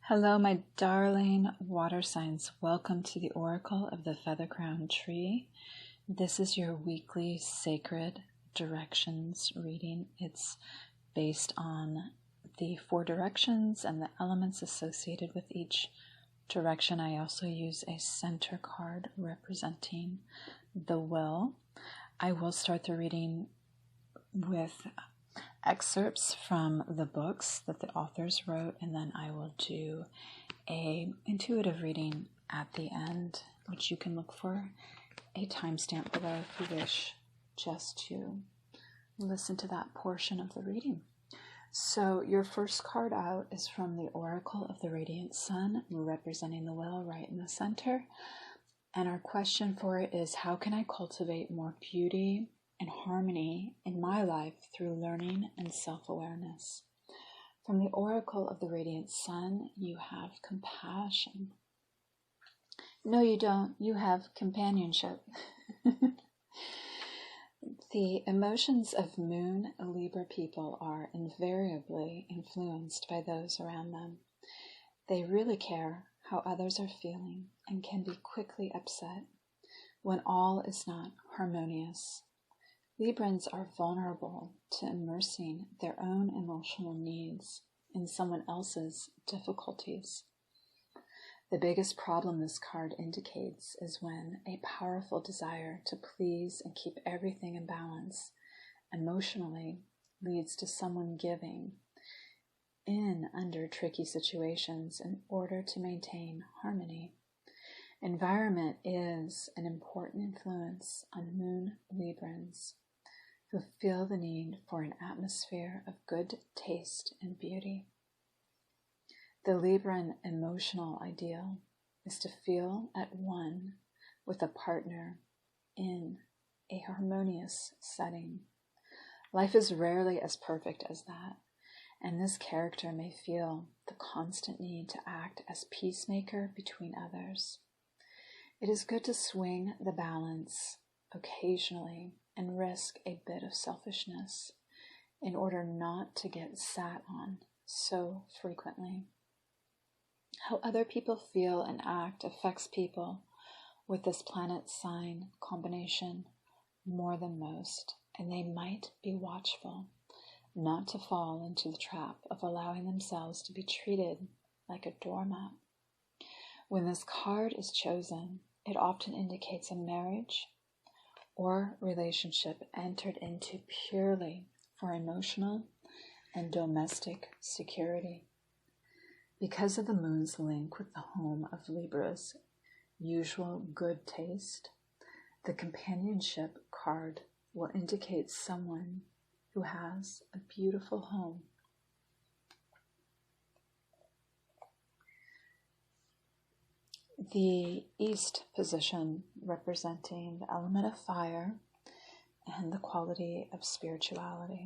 Hello, my darling water signs. Welcome to the Oracle of the Feather Crown Tree. This is your weekly sacred directions reading. It's based on the 4 directions and the elements associated with each direction. I also use a center card representing the will. I will start the reading with excerpts from the books that the authors wrote, and then I will do a intuitive reading at the end, which you can look for a timestamp below if you wish just to listen to that portion of the reading. So your first card out is from the Oracle of the Radiant Sun, representing the will right in the center. And our question for it is, how can I cultivate more beauty and harmony in my life through learning and self-awareness? From the Oracle of the Radiant Sun, you have compassion. No, you don't. You have companionship. The emotions of Moon Libra people are invariably influenced by those around them. They really care how others are feeling and can be quickly upset when all is not harmonious. Librans are vulnerable to immersing their own emotional needs in someone else's difficulties. The biggest problem this card indicates is when a powerful desire to please and keep everything in balance emotionally leads to someone giving in under tricky situations in order to maintain harmony. Environment is an important influence on Moon Librans, who feel the need for an atmosphere of good taste and beauty. The Libran emotional ideal is to feel at one with a partner in a harmonious setting. Life is rarely as perfect as that, and this character may feel the constant need to act as peacemaker between others. It is good to swing the balance occasionally and risk a bit of selfishness in order not to get sat on so frequently. How other people feel and act affects people with this planet sign combination more than most, and they might be watchful not to fall into the trap of allowing themselves to be treated like a doormat. When this card is chosen, it often indicates a marriage or relationship entered into purely for emotional and domestic security. Because of the moon's link with the home of Libra's usual good taste, the companionship card will indicate someone who has a beautiful home. The East position, representing the element of fire and the quality of spirituality.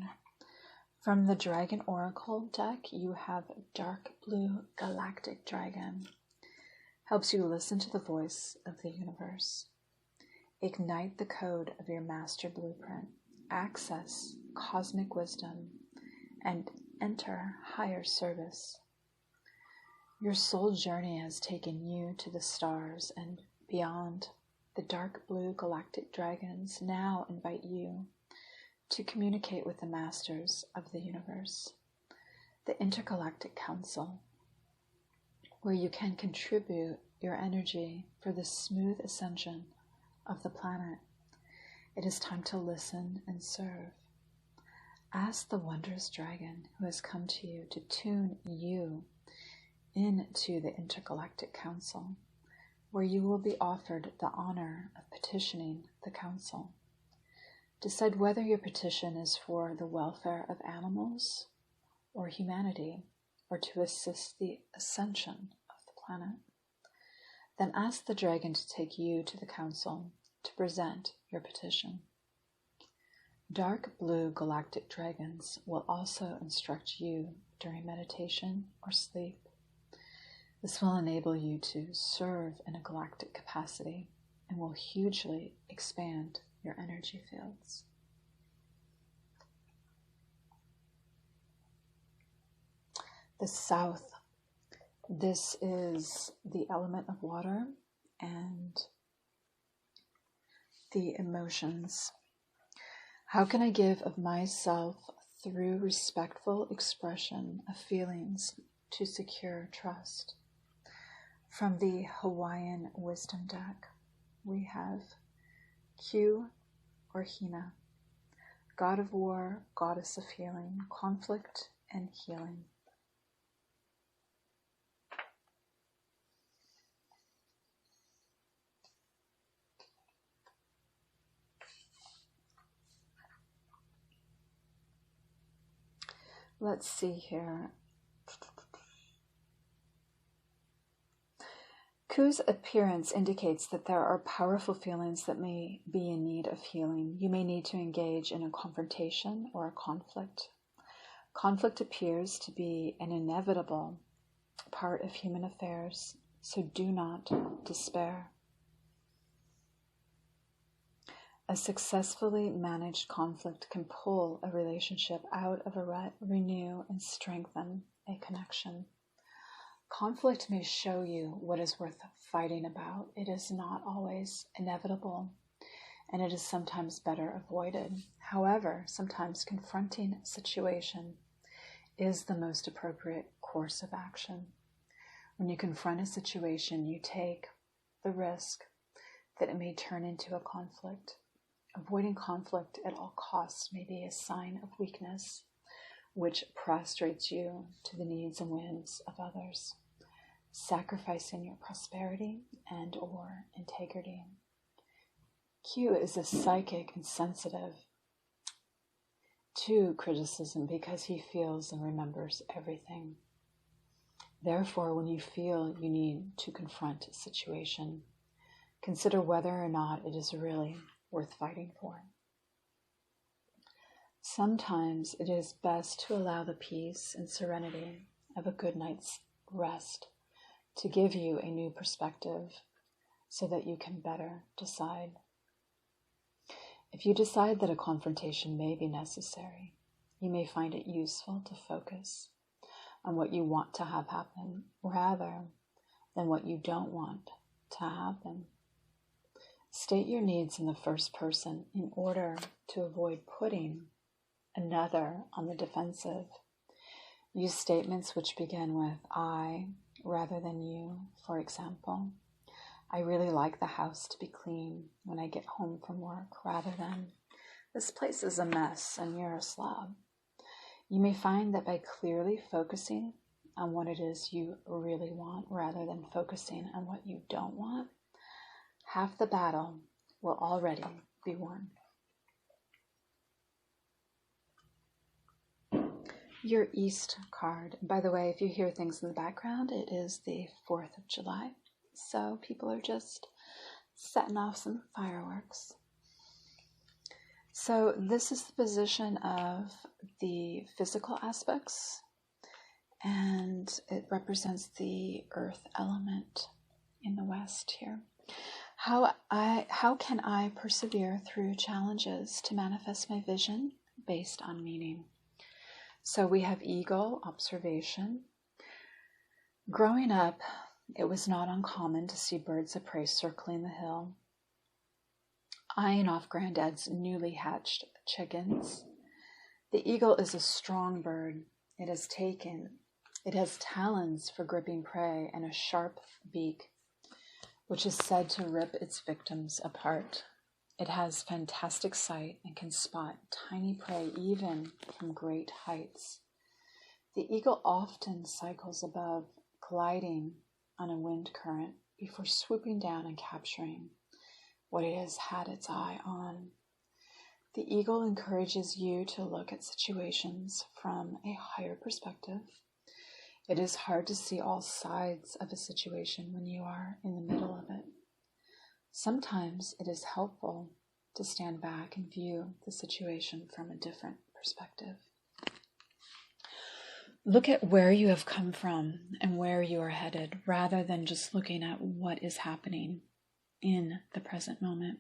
From the Dragon Oracle deck, you have Dark Blue Galactic Dragon. Helps you listen to the voice of the universe. Ignite the code of your master blueprint. Access cosmic wisdom and enter higher service. Your soul journey has taken you to the stars and beyond. The dark blue galactic dragons now invite you to communicate with the masters of the universe, the Intergalactic Council, where you can contribute your energy for the smooth ascension of the planet. It is time to listen and serve. Ask the wondrous dragon who has come to you to tune you into the Intergalactic Council, where you will be offered the honor of petitioning the council. Decide whether your petition is for the welfare of animals or humanity, or to assist the ascension of the planet. Then ask the dragon to take you to the council to present your petition. Dark blue galactic dragons will also instruct you during meditation or sleep. This will enable you to serve in a galactic capacity and will hugely expand your energy fields. The South This is the element of water and the emotions. How can I give of myself through respectful expression of feelings to secure trust? From the Hawaiian Wisdom deck, we have Q or Hina, God of War, Goddess of Healing, Conflict and Healing. Let's see here. Ku's appearance indicates that there are powerful feelings that may be in need of healing. You may need to engage in a confrontation or a conflict. Conflict appears to be an inevitable part of human affairs, so do not despair. A successfully managed conflict can pull a relationship out of a rut, renew, and strengthen a connection. Conflict may show you what is worth fighting about. It is not always inevitable, and it is sometimes better avoided. However, sometimes confronting a situation is the most appropriate course of action. When you confront a situation, you take the risk that it may turn into a conflict. Avoiding conflict at all costs may be a sign of weakness, which prostrates you to the needs and whims of others, sacrificing your prosperity and or integrity. Q is a psychic and sensitive to criticism because he feels and remembers everything. Therefore, when you feel you need to confront a situation, consider whether or not it is really worth fighting for. Sometimes it is best to allow the peace and serenity of a good night's rest to give you a new perspective so that you can better decide. If you decide that a confrontation may be necessary, you may find it useful to focus on what you want to have happen rather than what you don't want to happen. State your needs in the first person in order to avoid putting another on the defensive. Use statements which begin with I rather than you. For example, I really like the house to be clean when I get home from work, rather than this place is a mess and you're a slob. You may find that by clearly focusing on what it is you really want rather than focusing on what you don't want, half the battle will already be won. Your East card. By the way, if you hear things in the background, it is the 4th of July. So people are just setting off some fireworks. So this is the position of the physical aspects, and it represents the earth element in the West here. How can I persevere through challenges to manifest my vision based on meaning? So we have eagle, observation. Growing up, it was not uncommon to see birds of prey circling the hill, eyeing off Granddad's newly hatched chickens. The eagle is a strong bird. It has talons for gripping prey and a sharp beak, which is said to rip its victims apart. It has fantastic sight and can spot tiny prey even from great heights. The eagle often cycles above, gliding on a wind current before swooping down and capturing what it has had its eye on. The eagle encourages you to look at situations from a higher perspective. It is hard to see all sides of a situation when you are in the middle of it. Sometimes it is helpful to stand back and view the situation from a different perspective. Look at where you have come from and where you are headed, rather than just looking at what is happening in the present moment.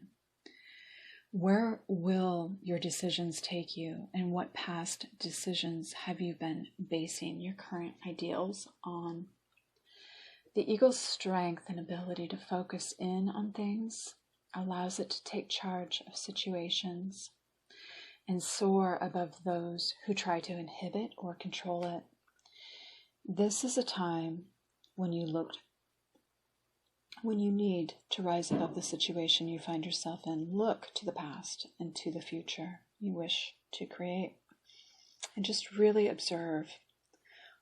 Where will your decisions take you, and what past decisions have you been basing your current ideals on? The eagle's strength and ability to focus in on things allows it to take charge of situations and soar above those who try to inhibit or control it. This is a time when you need to rise above the situation you find yourself in. Look to the past and to the future you wish to create, and just really observe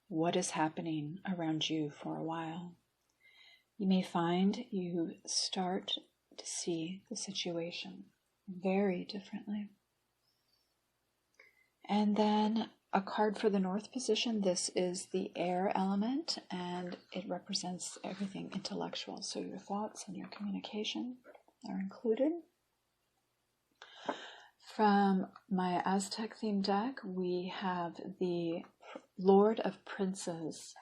what is happening around you for a while. You may find you start to see the situation very differently. And then a card for the North position. This is the air element, and it represents everything intellectual. So your thoughts and your communication are included. From my Aztec theme deck, we have the Lord of Princes.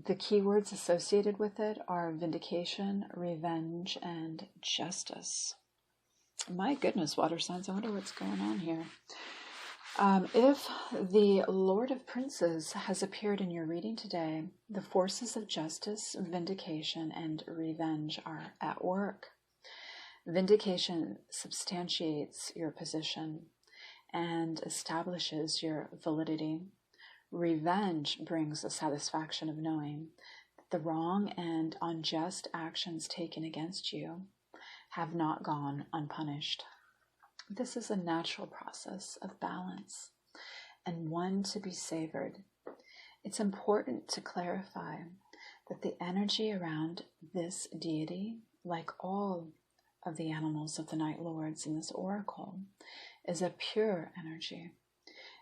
The keywords associated with it are vindication, revenge, and justice. My goodness, water signs, I wonder what's going on here. If the Lord of Princes has appeared in your reading today, the forces of justice, vindication, and revenge are at work. Vindication substantiates your position and establishes your validity. Revenge brings the satisfaction of knowing that the wrong and unjust actions taken against you have not gone unpunished. This is a natural process of balance and one to be savored. It's important to clarify that the energy around this deity, like all of the animals of the Night Lords in this oracle, is a pure energy.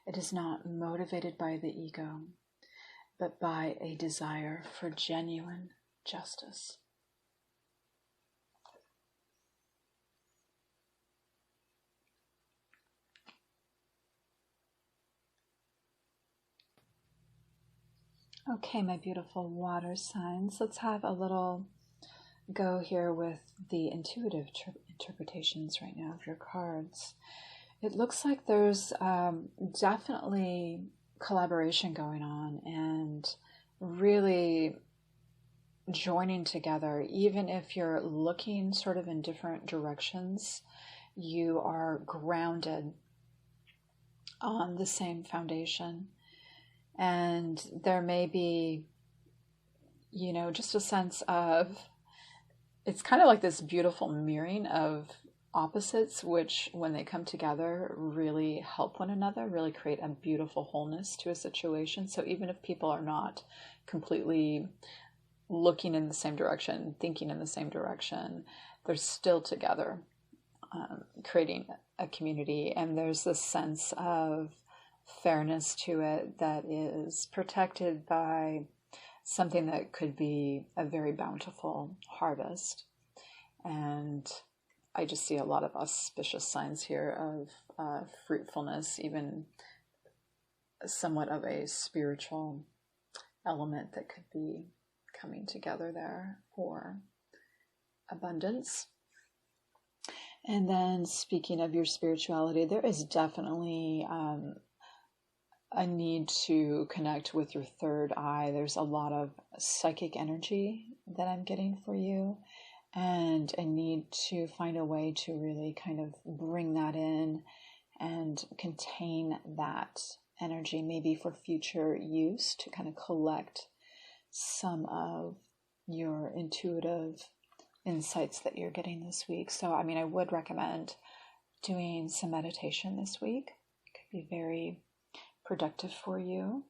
It is not motivated by the ego, but by a desire for genuine justice. Okay, my beautiful water signs, let's have a little go here with the intuitive interpretations right now of your cards. It looks like there's definitely collaboration going on and really joining together. Even if you're looking sort of in different directions, you are grounded on the same foundation. And there may be, just a sense of, it's kind of like this beautiful mirroring of opposites, which when they come together really help one another, really create a beautiful wholeness to a situation. So even if people are not completely looking in the same direction, thinking in the same direction, they're still together, creating a community. And there's this sense of fairness to it that is protected by something that could be a very bountiful harvest. And I just see a lot of auspicious signs here of fruitfulness, even somewhat of a spiritual element that could be coming together there for abundance. And then speaking of your spirituality, there is definitely a need to connect with your third eye. There's a lot of psychic energy that I'm getting for you, and a need to find a way to really kind of bring that in and contain that energy, maybe for future use, to kind of collect some of your intuitive insights that you're getting this week. So, I would recommend doing some meditation this week. It could be very productive for you.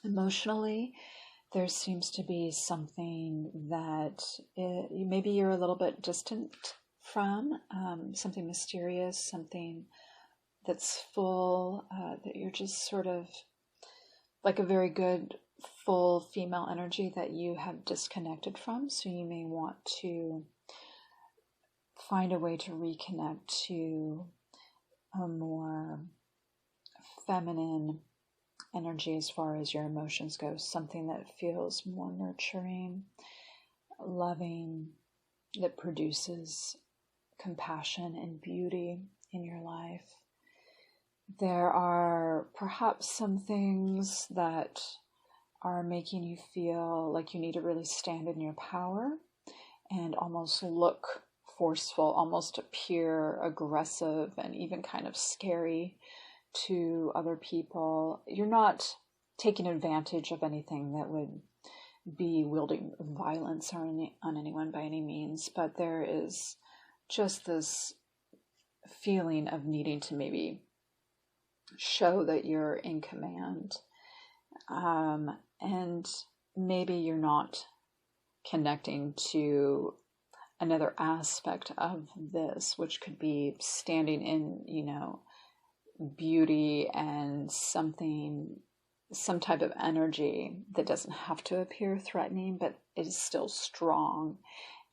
Emotionally, there seems to be something that maybe you're a little bit distant from, something mysterious, something that's full, that you're just sort of like a very good, full female energy that you have disconnected from. So you may want to find a way to reconnect to a more feminine energy as far as your emotions go, something that feels more nurturing, loving, that produces compassion and beauty in your life. There are perhaps some things that are making you feel like you need to really stand in your power and almost look forceful, almost appear aggressive and even kind of scary to other people. You're not taking advantage of anything that would be wielding violence on anyone by any means, but there is just this feeling of needing to maybe show that you're in command. And maybe you're not connecting to another aspect of this, which could be standing in, beauty and some type of energy that doesn't have to appear threatening, but is still strong,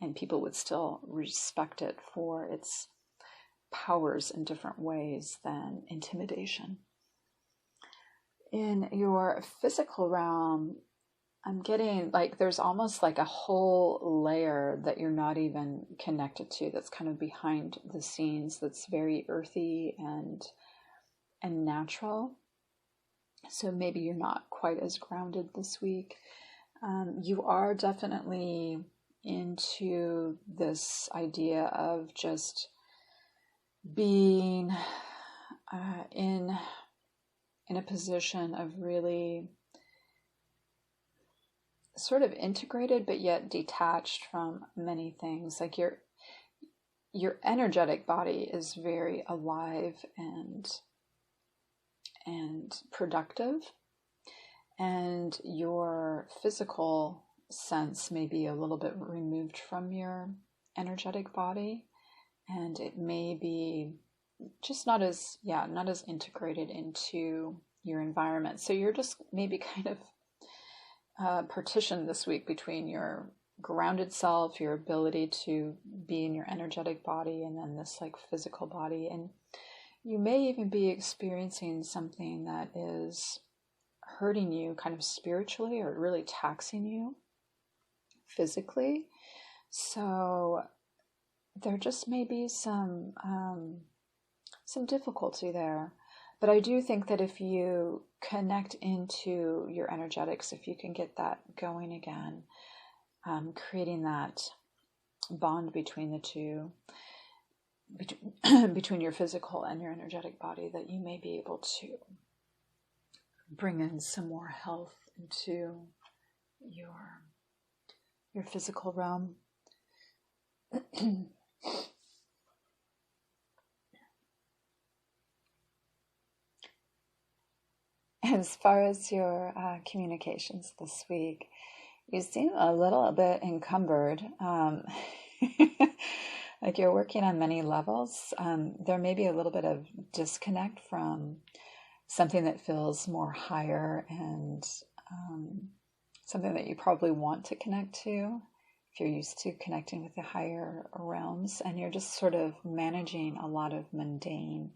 and people would still respect it for its powers in different ways than intimidation. In your physical realm, I'm getting like there's almost like a whole layer that you're not even connected to, that's kind of behind the scenes, that's very earthy and natural. So maybe you're not quite as grounded this week. You are definitely into this idea of just being in a position of really sort of integrated but yet detached from many things. Like your energetic body is very alive and productive, and your physical sense may be a little bit removed from your energetic body, and it may be just not as integrated into your environment. So you're just maybe kind of partitioned this week between your grounded self, your ability to be in your energetic body, and then this like physical body. And you may even be experiencing something that is hurting you kind of spiritually, or really taxing you physically. So there just may be some difficulty there. But I do think that if you connect into your energetics, if you can get that going again, creating that bond between the two, between your physical and your energetic body, that you may be able to bring in some more health into your physical realm. As far as your communications this week, you seem a little bit encumbered. Like you're working on many levels. There may be a little bit of disconnect from something that feels more higher and something that you probably want to connect to if you're used to connecting with the higher realms, and you're just sort of managing a lot of mundane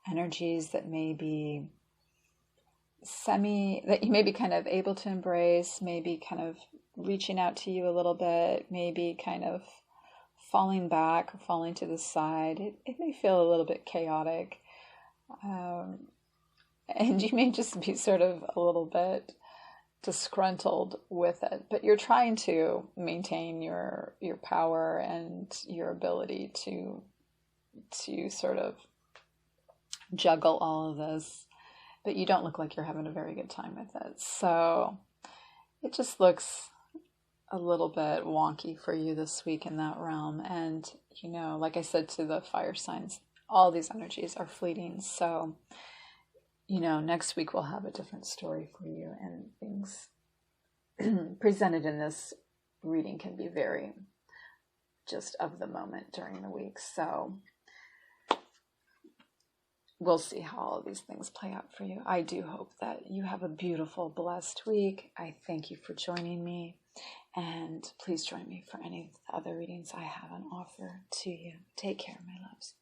energies that may be that you may be kind of able to embrace, maybe kind of reaching out to you a little bit, maybe kind of falling back or falling to the side. It may feel a little bit chaotic. And you may just be sort of a little bit disgruntled with it, but you're trying to maintain your power and your ability to sort of juggle all of this, but you don't look like you're having a very good time with it. So it just looks a little bit wonky for you this week in that realm. And, like I said to the fire signs, all these energies are fleeting. So, next week we'll have a different story for you, and things presented in this reading can be very just of the moment during the week. So we'll see how all of these things play out for you. I do hope that you have a beautiful, blessed week. I thank you for joining me, and please join me for any of the other readings I have on offer to you. Take care, my loves.